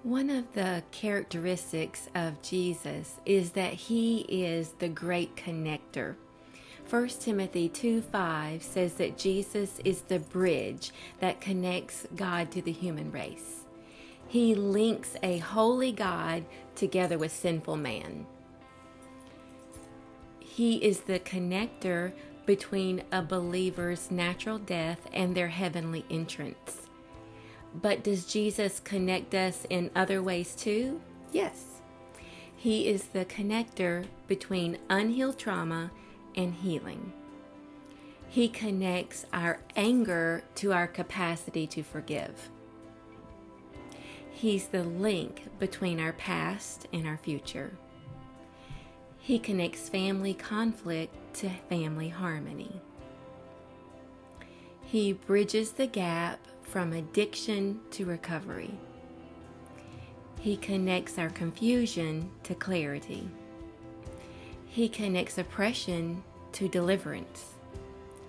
One of the characteristics of Jesus is that he is the great connector. 1 Timothy 2:5 says that Jesus is the bridge that connects God to the human race. He links a holy God together with sinful man. He is the connector between a believer's natural death and their heavenly entrance. But does Jesus connect us in other ways too? Yes. He is the connector between unhealed trauma and healing. He connects our anger to our capacity to forgive. He's the link between our past and our future. He connects family conflict to family harmony. He bridges the gap from addiction to recovery. He connects our confusion to clarity. He connects oppression to deliverance,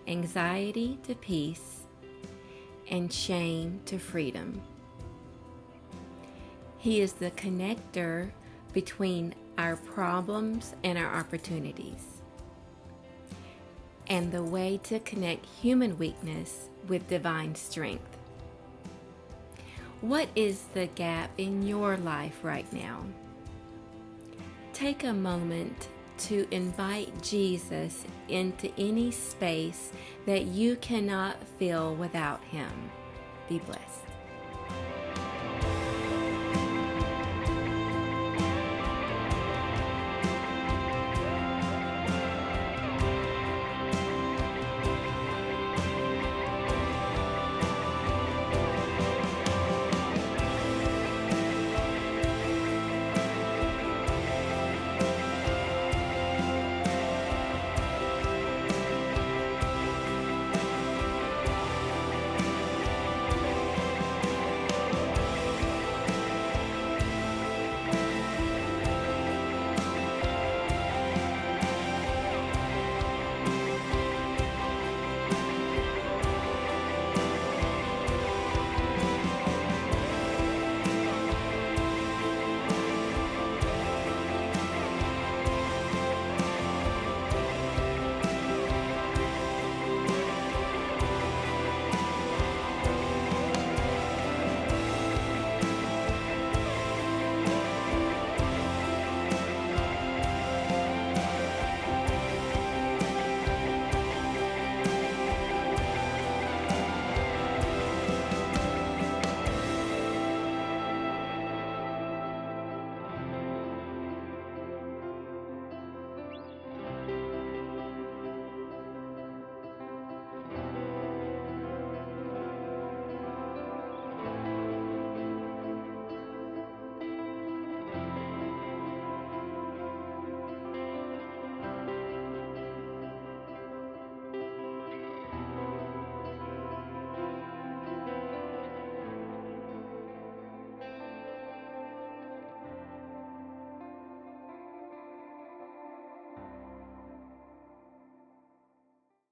anxiety to peace, and shame to freedom. He is the connector between our problems and our opportunities, and the way to connect human weakness with divine strength. What is the gap in your life right now? Take a moment to invite Jesus into any space that you cannot fill without him. Be blessed.